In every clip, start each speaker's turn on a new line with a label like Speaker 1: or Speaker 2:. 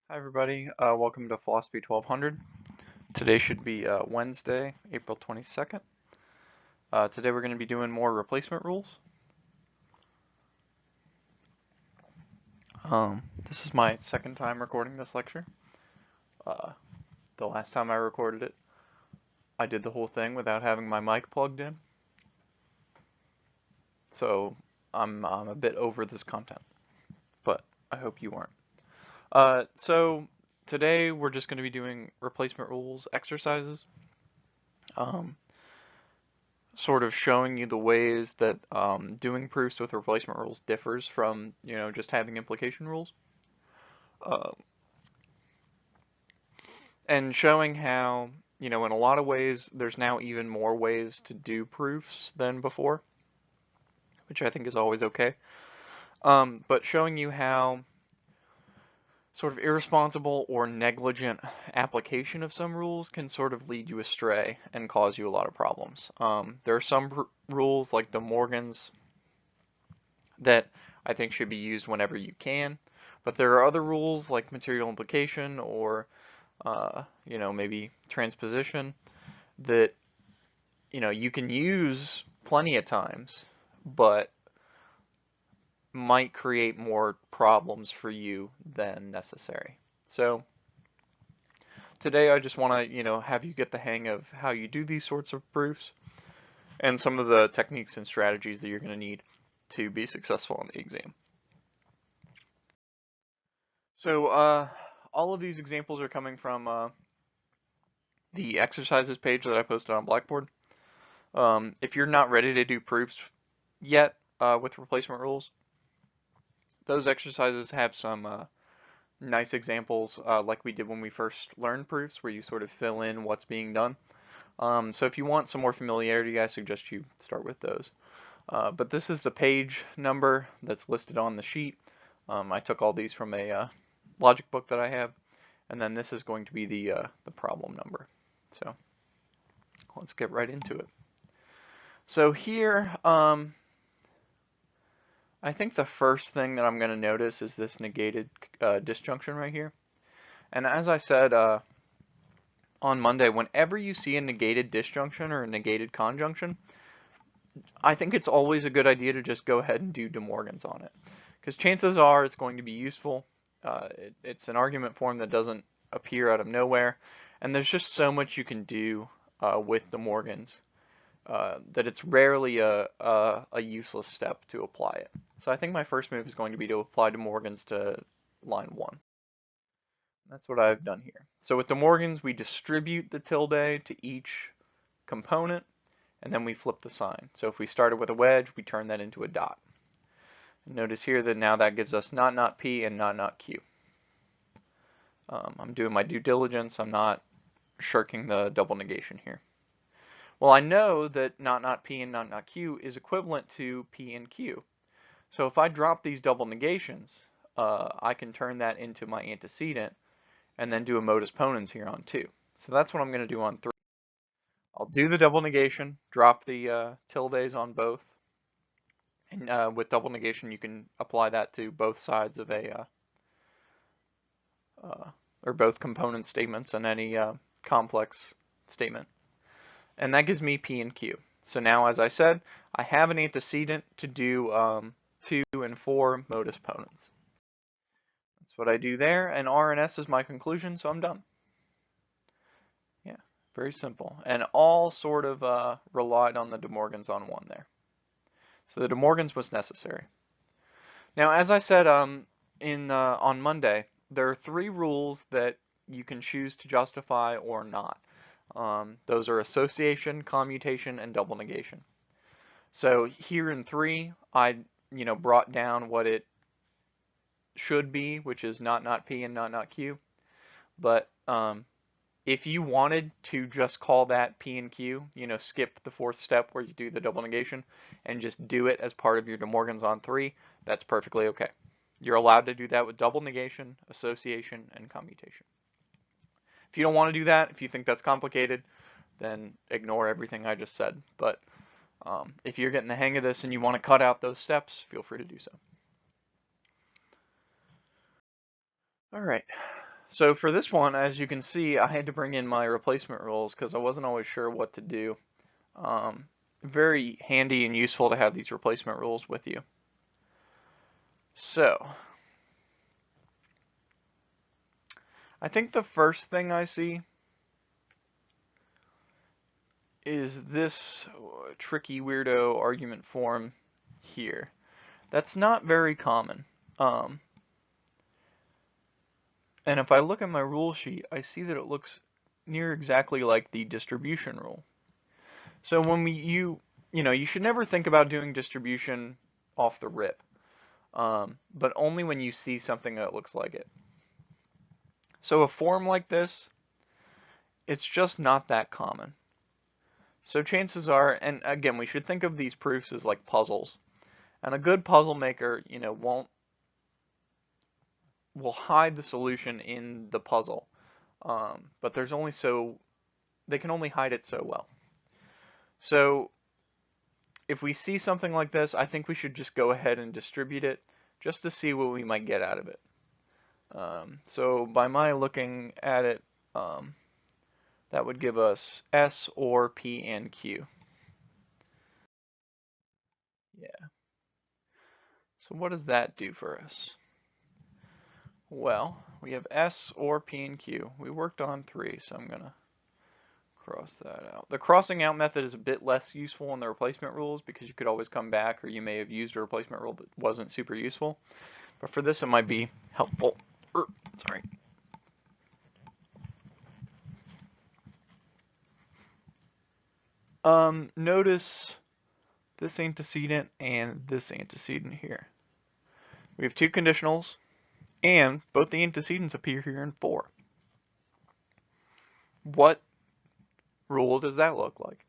Speaker 1: Hi everybody, welcome to Philosophy 1200. Today should be Wednesday, April 22nd. Today we're going to be doing more replacement rules. This is my second time recording this lecture. The last time I recorded it, I did the whole thing without having my mic plugged in. So I'm a bit over this content, but I hope you aren't. So today we're just going to be doing replacement rules exercises. Sort of showing you the ways that doing proofs with replacement rules differs from, just having implication rules. And showing how, in a lot of ways, there's now even more ways to do proofs than before, which I think is always okay. But showing you how sort of irresponsible or negligent application of some rules can sort of lead you astray and cause you a lot of problems. There are some rules like De Morgan's that I think should be used whenever you can. But there are other rules like material implication or, maybe transposition that, you can use plenty of times, but might create more problems for you than necessary. So today I just want to, have you get the hang of how you do these sorts of proofs and some of the techniques and strategies that you're going to need to be successful on the exam. So all of these examples are coming from the exercises page that I posted on Blackboard. If you're not ready to do proofs yet with replacement rules, those exercises have some nice examples like we did when we first learned proofs, where you sort of fill in what's being done. So if you want some more familiarity, I suggest you start with those. But this is the page number that's listed on the sheet. I took all these from a logic book that I have, and then this is going to be the problem number. So let's get right into it. So here, I think the first thing that I'm going to notice is this negated disjunction right here. And as I said on Monday, whenever you see a negated disjunction or a negated conjunction, I think it's always a good idea to just go ahead and do De Morgan's on it. Because chances are it's going to be useful. It's an argument form that doesn't appear out of nowhere. And there's just so much you can do with De Morgan's that it's rarely a useless step to apply it. So I think my first move is going to be to apply De Morgan's to line 1. That's what I've done here. So with De Morgan's, we distribute the tilde to each component, and then we flip the sign. So if we started with a wedge, we turn that into a dot. And notice here that now that gives us not P and not Q. I'm doing my due diligence. I'm not shirking the double negation here. Well, I know that not P and not Q is equivalent to P and Q. So if I drop these double negations, I can turn that into my antecedent and then do a modus ponens here on 2. So that's what I'm going to do on 3. I'll do the double negation, drop the tildes on both. And with double negation, you can apply that to both sides of a, or both component statements in any complex statement. And that gives me P and Q. So now, as I said, I have an antecedent to do 2 and 4 modus ponens. That's what I do there, and R and S is my conclusion, so I'm done. Yeah, very simple. And all sort of relied on the De Morgan's on 1 there. So the De Morgan's was necessary. Now, as I said on Monday, there are 3 rules that you can choose to justify or not. Those are association, commutation, and double negation. So here in 3, I brought down what it should be, which is not P and not Q. But if you wanted to just call that P and Q, skip the 4th step where you do the double negation and just do it as part of your De Morgan's on 3, that's perfectly okay. You're allowed to do that with double negation, association, and commutation. If you don't want to do that, if you think that's complicated, then ignore everything I just said. But if you're getting the hang of this and you want to cut out those steps, feel free to do so. All right. So for this one, as you can see, I had to bring in my replacement rules because I wasn't always sure what to do. Very handy and useful to have these replacement rules with you. So, I think the first thing I see is this tricky weirdo argument form here. That's not very common. And if I look at my rule sheet, I see that it looks near exactly like the distribution rule. So when you should never think about doing distribution off the rip, but only when you see something that looks like it. So a form like this, it's just not that common. So chances are, and again, we should think of these proofs as like puzzles. And a good puzzle maker, will hide the solution in the puzzle. But they can only hide it so well. So if we see something like this, I think we should just go ahead and distribute it just to see what we might get out of it. So by my looking at it, that would give us S or P and Q. Yeah. So what does that do for us? Well, we have S or P and Q. We worked on 3, so I'm going to cross that out. The crossing out method is a bit less useful in the replacement rules because you could always come back, or you may have used a replacement rule that wasn't super useful. But for this, it might be helpful. Sorry. Notice this antecedent and this antecedent here. We have 2 conditionals, and both the antecedents appear here in 4. What rule does that look like?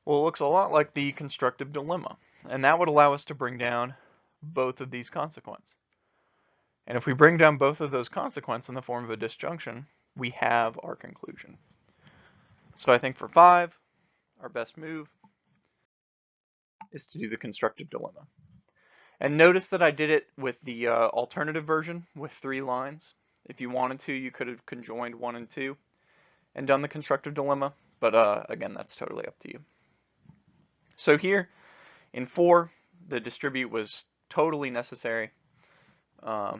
Speaker 1: Well, it looks a lot like the constructive dilemma, and that would allow us to bring down both of these consequences. And if we bring down both of those consequences in the form of a disjunction, we have our conclusion. So I think for 5, our best move is to do the constructive dilemma. And notice that I did it with the alternative version with 3 lines. If you wanted to, you could have conjoined 1 and 2 and done the constructive dilemma, but again, that's totally up to you. So here in 4, the distribute was totally necessary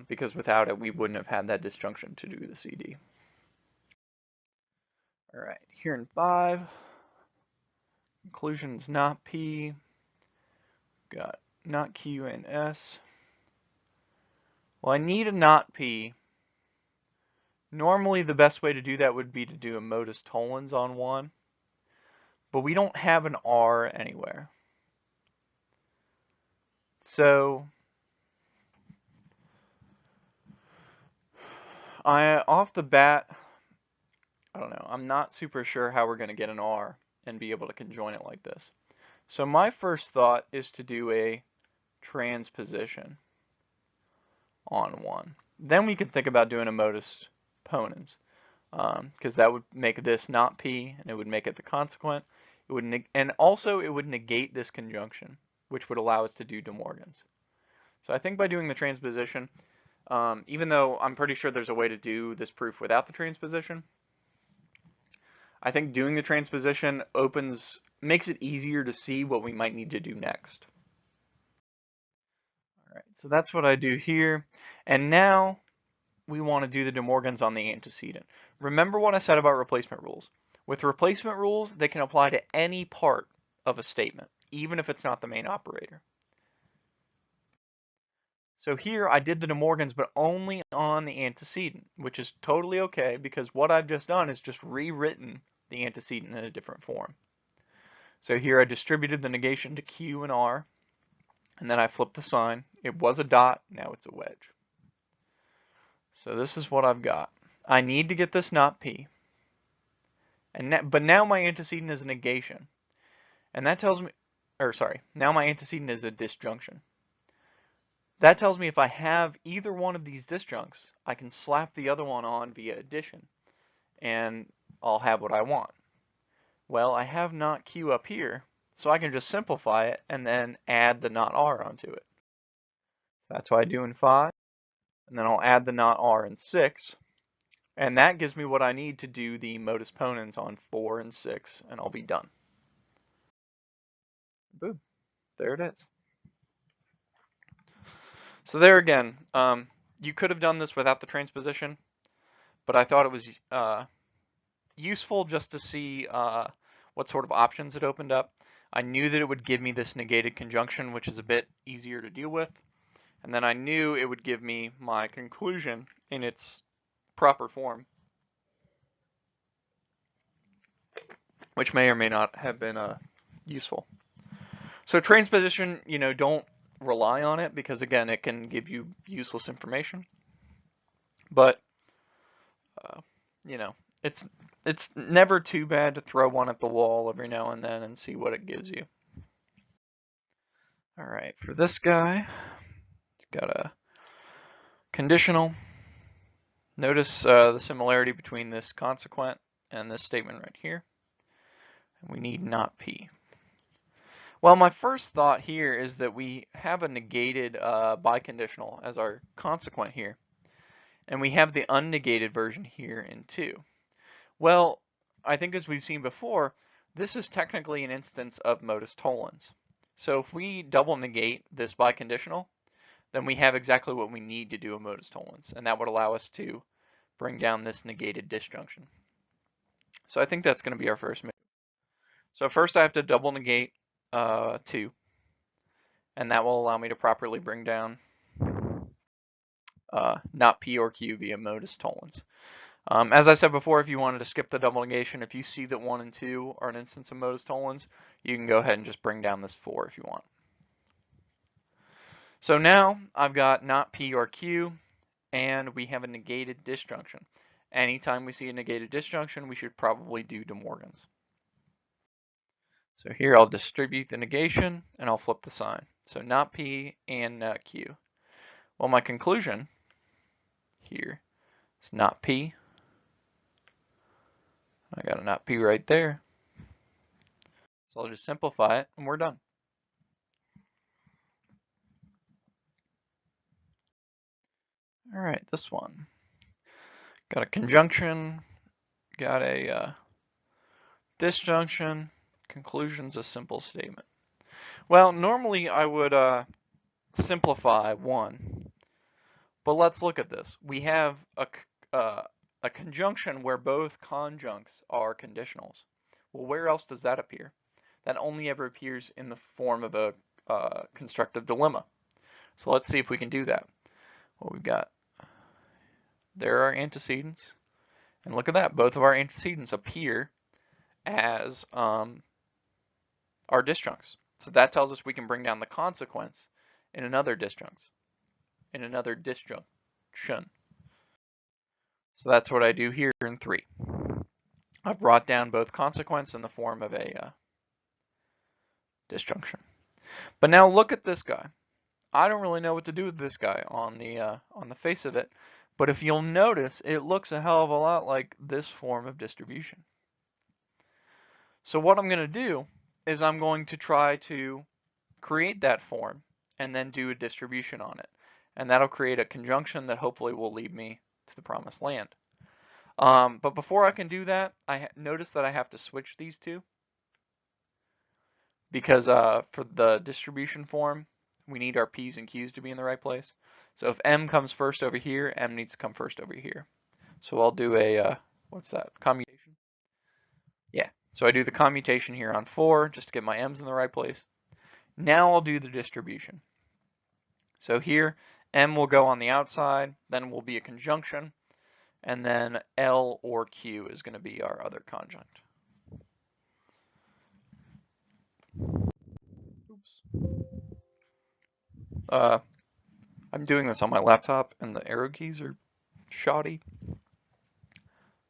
Speaker 1: because without it, we wouldn't have had that disjunction to do the CD. All right, here in 5, conclusion's not P, got not Q and S. Well, I need a not P. Normally, the best way to do that would be to do a modus tollens on 1, but we don't have an R anywhere. So, off the bat, I don't know, I'm not super sure how we're going to get an R and be able to conjoin it like this. So my first thought is to do a transposition on 1. Then we can think about doing a modus ponens, because that would make this not P, and it would make it the consequent. It would and also it would negate this conjunction, which would allow us to do De Morgan's. So I think by doing the transposition, even though I'm pretty sure there's a way to do this proof without the transposition, I think doing the transposition makes it easier to see what we might need to do next. All right, so that's what I do here. And now we want to do the De Morgan's on the antecedent. Remember what I said about replacement rules. With replacement rules, they can apply to any part of a statement, even if it's not the main operator. So here I did the De Morgan's, but only on the antecedent, which is totally okay because what I've just done is just rewritten the antecedent in a different form. So here I distributed the negation to Q and R, and then I flipped the sign. It was a dot, now it's a wedge. So this is what I've got. I need to get this not P. But now my antecedent is a negation. And that tells me, now my antecedent is a disjunction. That tells me if I have either one of these disjuncts, I can slap the other one on via addition, and I'll have what I want. Well, I have not Q up here, so I can just simplify it and then add the not R onto it. So that's what I do in 5, and then I'll add the not R in 6. And that gives me what I need to do the modus ponens on 4 and 6, and I'll be done. Boom. There it is. So there again, you could have done this without the transposition, but I thought it was useful just to see what sort of options it opened up. I knew that it would give me this negated conjunction, which is a bit easier to deal with. And then I knew it would give me my conclusion in its proper form, which may or may not have been useful. So transposition, don't rely on it because again, it can give you useless information. But it's never too bad to throw one at the wall every now and then and see what it gives you. All right, for this guy, you've got a conditional. Notice the similarity between this consequent and this statement right here. And we need not P. Well, my first thought here is that we have a negated biconditional as our consequent here. And we have the unnegated version here in 2. Well, I think as we've seen before, this is technically an instance of modus tollens. So if we double negate this biconditional, then we have exactly what we need to do a modus tollens, and that would allow us to bring down this negated disjunction. So I think that's going to be our first move. So first I have to double negate 2, and that will allow me to properly bring down not P or Q via modus tollens. As I said before, if you wanted to skip the double negation, if you see that 1 and 2 are an instance of modus tollens, you can go ahead and just bring down this 4 if you want. So now I've got not P or Q, and we have a negated disjunction. Anytime we see a negated disjunction, we should probably do De Morgan's. So here I'll distribute the negation, and I'll flip the sign. So not P and not Q. Well, my conclusion here is not P. I got a not P right there. So I'll just simplify it, and we're done. All right, this one. Got a conjunction, got a disjunction, conclusion's a simple statement. Well, normally I would simplify 1, but let's look at this. We have a conjunction where both conjuncts are conditionals. Well, where else does that appear? That only ever appears in the form of a constructive dilemma. So let's see if we can do that. Well, we've got, there are antecedents, and look at that, both of our antecedents appear as our disjuncts. So that tells us we can bring down the consequence in another disjunction. So that's what I do here in 3. I've brought down both consequence in the form of a disjunction. But now look at this guy. I don't really know what to do with this guy on the face of it, but if you'll notice, it looks a hell of a lot like this form of distribution. So what I'm going to do is I'm going to try to create that form and then do a distribution on it. And that'll create a conjunction that hopefully will lead me to the promised land. But before I can do that, I notice that I have to switch these two. Because for the distribution form, we need our P's and Q's to be in the right place. So if M comes first over here, M needs to come first over here. So I'll do a, what's that, commutation? Yeah, so I do the commutation here on 4 just to get my M's in the right place. Now I'll do the distribution. So here, M will go on the outside, then will be a conjunction, and then L or Q is going to be our other conjunct. Oops. I'm doing this on my laptop, and the arrow keys are shoddy.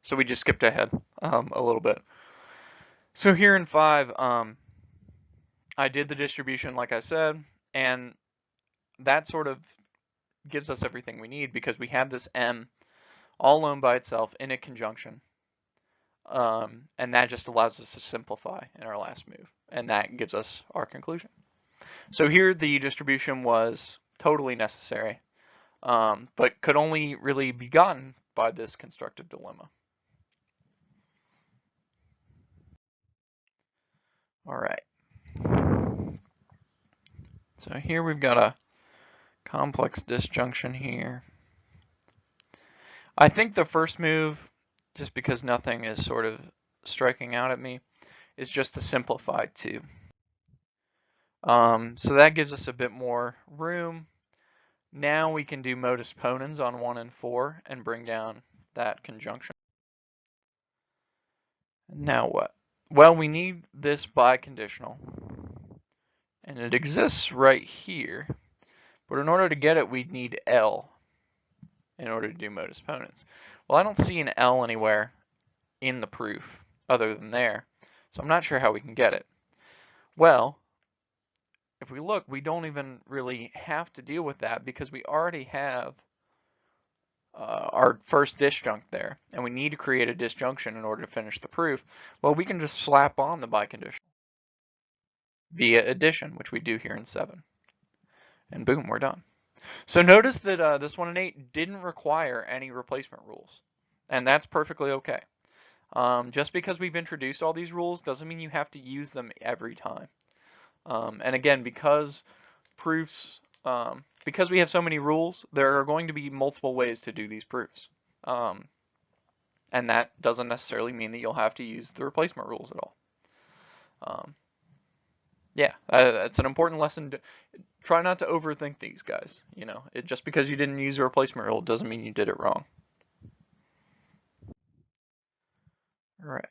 Speaker 1: So we just skipped ahead a little bit. So here in 5, I did the distribution like I said, and that sort of gives us everything we need because we have this M all alone by itself in a conjunction. And that just allows us to simplify in our last move, and that gives us our conclusion. So here the distribution was totally necessary, but could only really be gotten by this constructive dilemma. All right. So here we've got a complex disjunction here. I think the first move, just because nothing is sort of striking out at me, is just to simplify 2. So that gives us a bit more room. Now we can do modus ponens on 1 and 4 and bring down that conjunction. Now what? Well, we need this biconditional, and it exists right here, but in order to get it, we'd need L in order to do modus ponens. Well, I don't see an L anywhere in the proof other than there, so I'm not sure how we can get it. Well, if we look, we don't even really have to deal with that because we already have our first disjunct there, and we need to create a disjunction in order to finish the proof. Well, we can just slap on the biconditional via addition, which we do here in 7. And boom, we're done. So notice that this one in 8 didn't require any replacement rules, and that's perfectly okay. Just because we've introduced all these rules doesn't mean you have to use them every time. And again, because proofs, because we have so many rules, there are going to be multiple ways to do these proofs. And that doesn't necessarily mean that you'll have to use the replacement rules at all. Yeah, it's an important lesson. Try not to overthink these guys. You know, just because you didn't use a replacement rule doesn't mean you did it wrong. All right.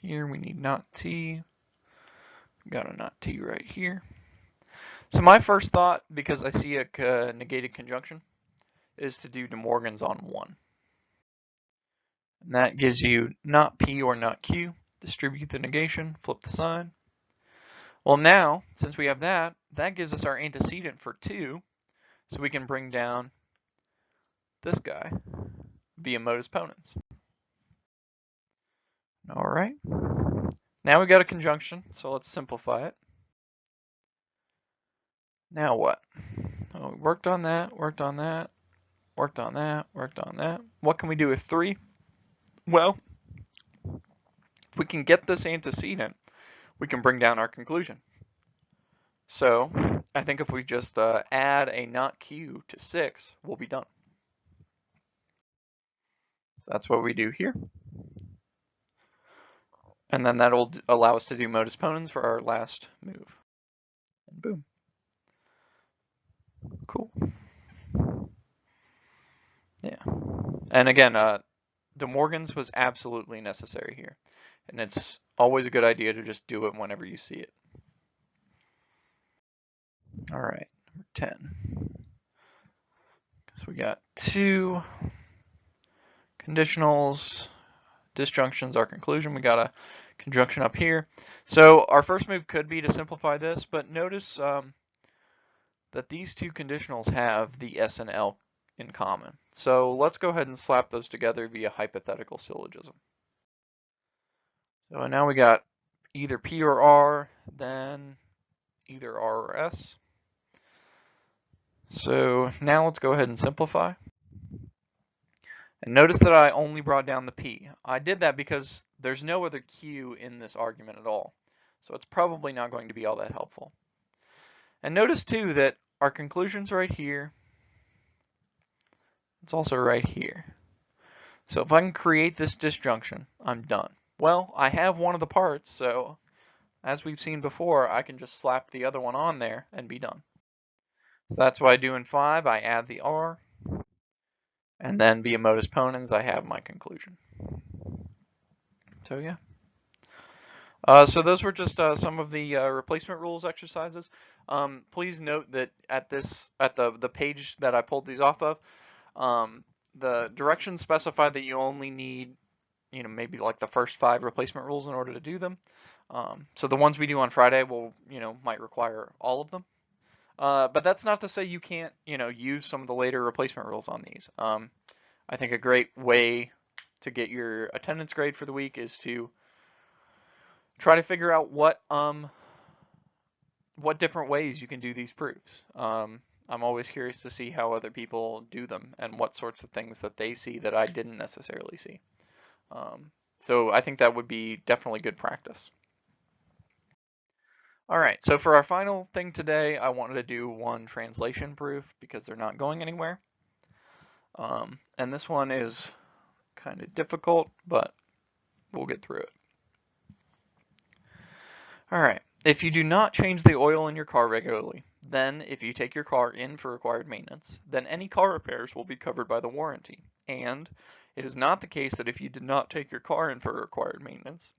Speaker 1: Here we need not T. Got a not T right here. So my first thought, because I see a negated conjunction, is to do De Morgan's on 1. And that gives you not P or not Q. Distribute the negation, flip the sign. Well, now, since we have that, that gives us our antecedent for 2, so we can bring down this guy via modus ponens. All right. Now we got a conjunction, so let's simplify it. Now what? Oh, we worked on that, worked on that, worked on that, worked on that. What can we do with 3? Well, if we can get this antecedent, we can bring down our conclusion. So I think if we just add a not Q to 6, we'll be done. So that's what we do here. And then that'll allow us to do modus ponens for our last move. And boom. Cool. Yeah. And again, De Morgan's was absolutely necessary here. And it's always a good idea to just do it whenever you see it. All right, number 10. So we got 2 conditionals, disjunctions, our conclusion. We got a conjunction up here. So our first move could be to simplify this, but notice that these 2 conditionals have the S and L in common. So let's go ahead and slap those together via hypothetical syllogism. So now we got either P or R, then either R or S. So now let's go ahead and simplify. And notice that I only brought down the P. I did that because there's no other Q in this argument at all. So it's probably not going to be all that helpful. And notice too that our conclusion's right here. It's also right here. So if I can create this disjunction, I'm done. Well, I have one of the parts, so as we've seen before, I can just slap the other one on there and be done. So that's what I do in 5. I add the R, and then via modus ponens, I have my conclusion. So yeah. So those were just some of the replacement rules exercises. Please note that at the page that I pulled these off of, the directions specify that you only need, maybe like the first 5 replacement rules in order to do them. So the ones we do on Friday will, might require all of them. But that's not to say you can't, use some of the later replacement rules on these. I think a great way to get your attendance grade for the week is to try to figure out what different ways you can do these proofs. I'm always curious to see how other people do them and what sorts of things that they see that I didn't necessarily see. So I think that would be definitely good practice. All right, so for our final thing today, I wanted to do one translation proof because they're not going anywhere. And this one is kind of difficult, but we'll get through it. All right, if you do not change the oil in your car regularly, then if you take your car in for required maintenance, then any car repairs will be covered by the warranty. And it is not the case that if you did not take your car in for required maintenance,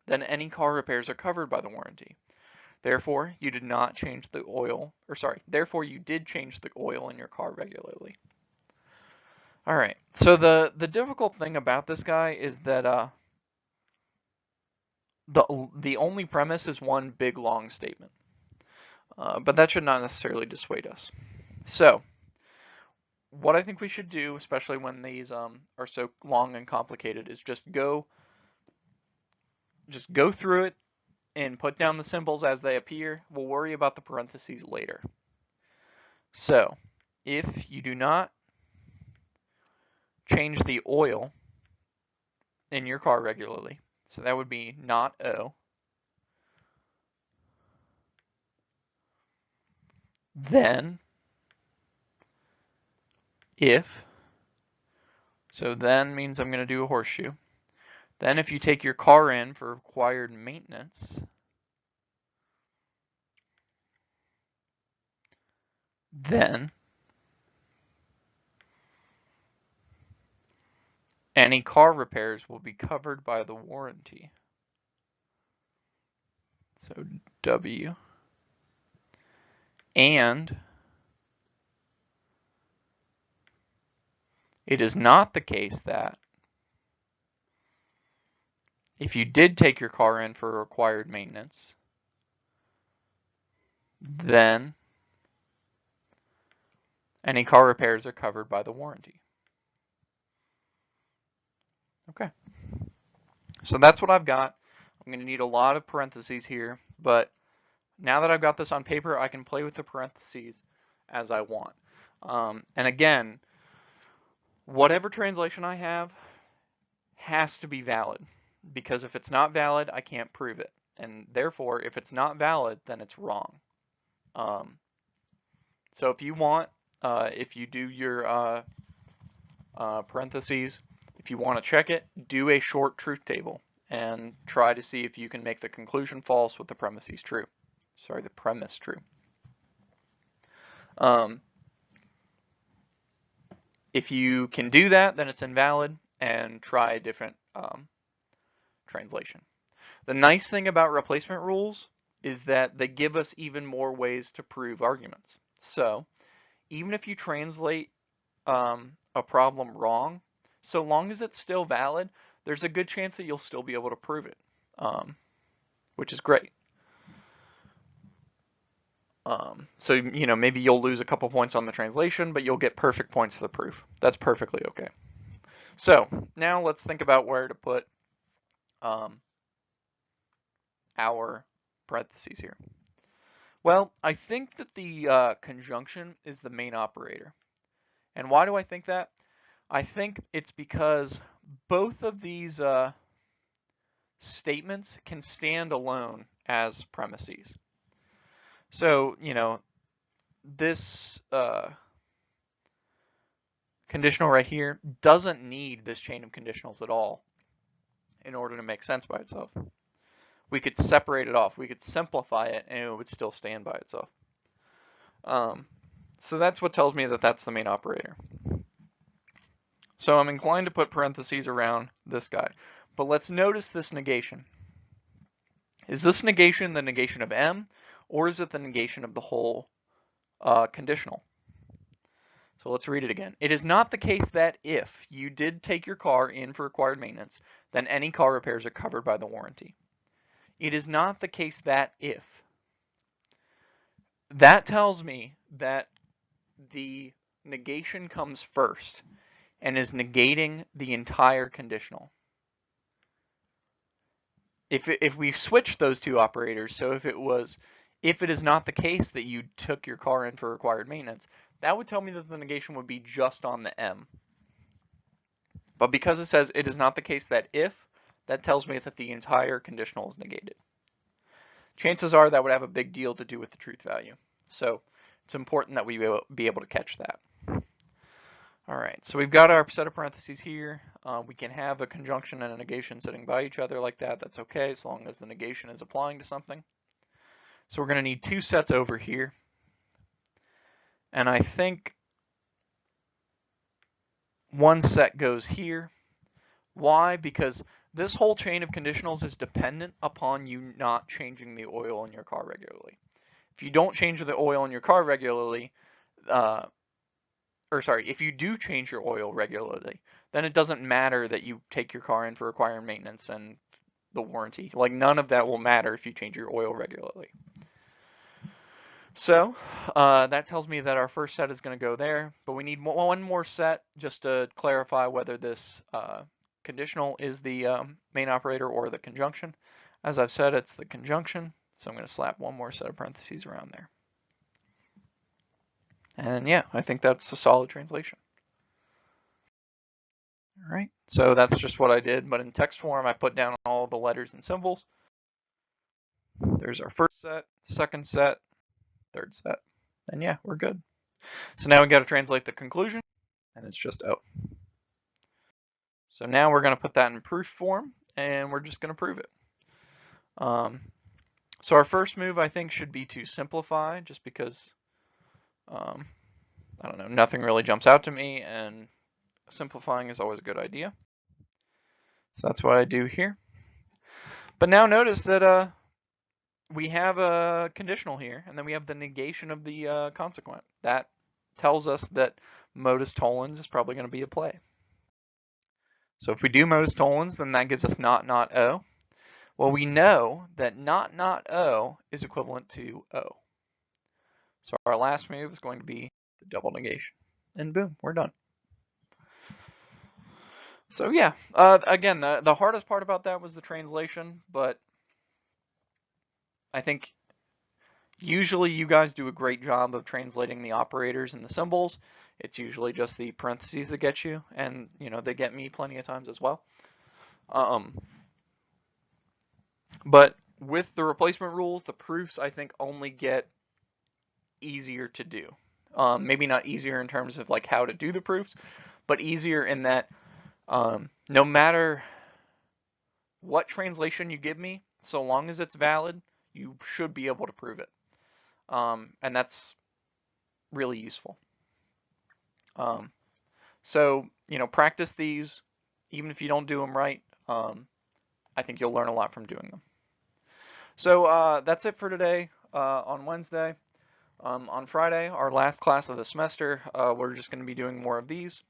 Speaker 1: then any car repairs are covered by the warranty. Therefore, you did not change the oil, therefore you did change the oil in your car regularly. All right, so the difficult thing about this guy is that the only premise is one big long statement, but that should not necessarily dissuade us. So, what I think we should do, especially when these are so long and complicated, is just go through it and put down the symbols as they appear. We'll worry about the parentheses later. So, if you do not change the oil in your car regularly, so that would be not O, then if, so then means I'm going to do a horseshoe. Then if you take your car in for required maintenance, then any car repairs will be covered by the warranty. So W. And it is not the case that if you did take your car in for required maintenance, then any car repairs are covered by the warranty. Okay. So that's what I've got. I'm going to need a lot of parentheses here, but now that I've got this on paper, I can play with the parentheses as I want. And again, whatever translation I have has to be valid, because if it's not valid, I can't prove it. And therefore, if it's not valid, then it's wrong. So if you want, if you do your parentheses, if you want to check it, do a short truth table and try to see if you can make the conclusion false with the premises true. Sorry, the premise true. If you can do that, then it's invalid, and try a different translation. The nice thing about replacement rules is that they give us even more ways to prove arguments. So even if you translate a problem wrong, so long as it's still valid, there's a good chance that you'll still be able to prove it, which is great. So, you know, maybe you'll lose a couple points on the translation, but you'll get perfect points for the proof. That's perfectly okay. So now let's think about where to put our parentheses here. Well, I think that the conjunction is the main operator. And why do I think that? I think it's because both of these statements can stand alone as premises. So, you know, this conditional right here doesn't need this chain of conditionals at all in order to make sense by itself. We could separate it off. We could simplify it and it would still stand by itself. So that's what tells me that that's the main operator. So I'm inclined to put parentheses around this guy. But let's notice this negation. Is this negation the negation of M, or is it the negation of the whole conditional? So let's read it again. It is not the case that if you did take your car in for required maintenance, then any car repairs are covered by the warranty. It is not the case that if. That tells me that the negation comes first and is negating the entire conditional. If we switch those two operators, so if it was if it is not the case that you took your car in for required maintenance, that would tell me that the negation would be just on the M. But because it says it is not the case that if, that tells me that the entire conditional is negated. Chances are that would have a big deal to do with the truth value. So it's important that we be able to catch that. All right, so we've got our set of parentheses here. We can have a conjunction and a negation sitting by each other like that. That's okay, as long as the negation is applying to something. So we're going to need two sets over here. And I think one set goes here. Why? Because this whole chain of conditionals is dependent upon you not changing the oil in your car regularly. If you don't change the oil in your car regularly, if you do change your oil regularly, then it doesn't matter that you take your car in for required maintenance and the warranty. Like, none of that will matter if you change your oil regularly. So that tells me that our first set is going to go there, but we need one more set just to clarify whether this conditional is the main operator or the conjunction. As I've said, it's the conjunction, so I'm going to slap one more set of parentheses around there. And yeah, I think that's a solid translation. All right, so that's just what I did, but in text form, I put down all the letters and symbols. There's our first set, second set, third set, and yeah, we're good. So now we got to translate the conclusion, and it's just O. So now we're going to put that in proof form, and we're just going to prove it. So our first move, I think, should be to simplify, just because, I don't know, nothing really jumps out to me, and simplifying is always a good idea. So that's what I do here. But now notice that we have a conditional here, and then we have the negation of the consequent. That tells us that modus tollens is probably going to be a play. So if we do modus tollens, then that gives us not O. Well, we know that not O is equivalent to O. So our last move is going to be the double negation. And boom, we're done. So yeah, again, the hardest part about that was the translation, but I think usually you guys do a great job of translating the operators and the symbols. It's usually just the parentheses that get you, and you know, they get me plenty of times as well. But with the replacement rules, the proofs I think only get easier to do. Maybe not easier in terms of like how to do the proofs, but easier in that no matter what translation you give me, so long as it's valid, you should be able to prove it. And that's really useful. So, you know, practice these, even if you don't do them right. I think you'll learn a lot from doing them. So that's it for today on Wednesday. On Friday, our last class of the semester, we're just going to be doing more of these.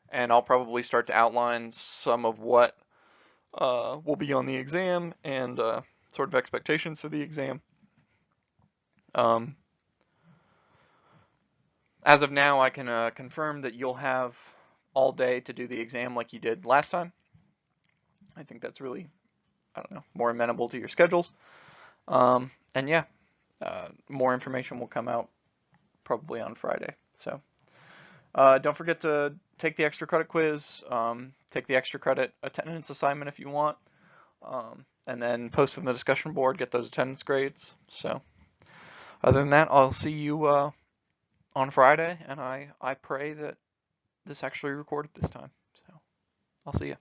Speaker 1: And I'll probably start to outline some of what will be on the exam and sort of expectations for the exam. As of now, I can confirm that you'll have all day to do the exam like you did last time. I think that's really, I don't know, more amenable to your schedules. And yeah, more information will come out probably on Friday. So don't forget to take the extra credit quiz, take the extra credit attendance assignment if you want, and then post in the discussion board, get those attendance grades. So other than that, I'll see you on Friday, and I pray that this actually recorded this time. So I'll see you.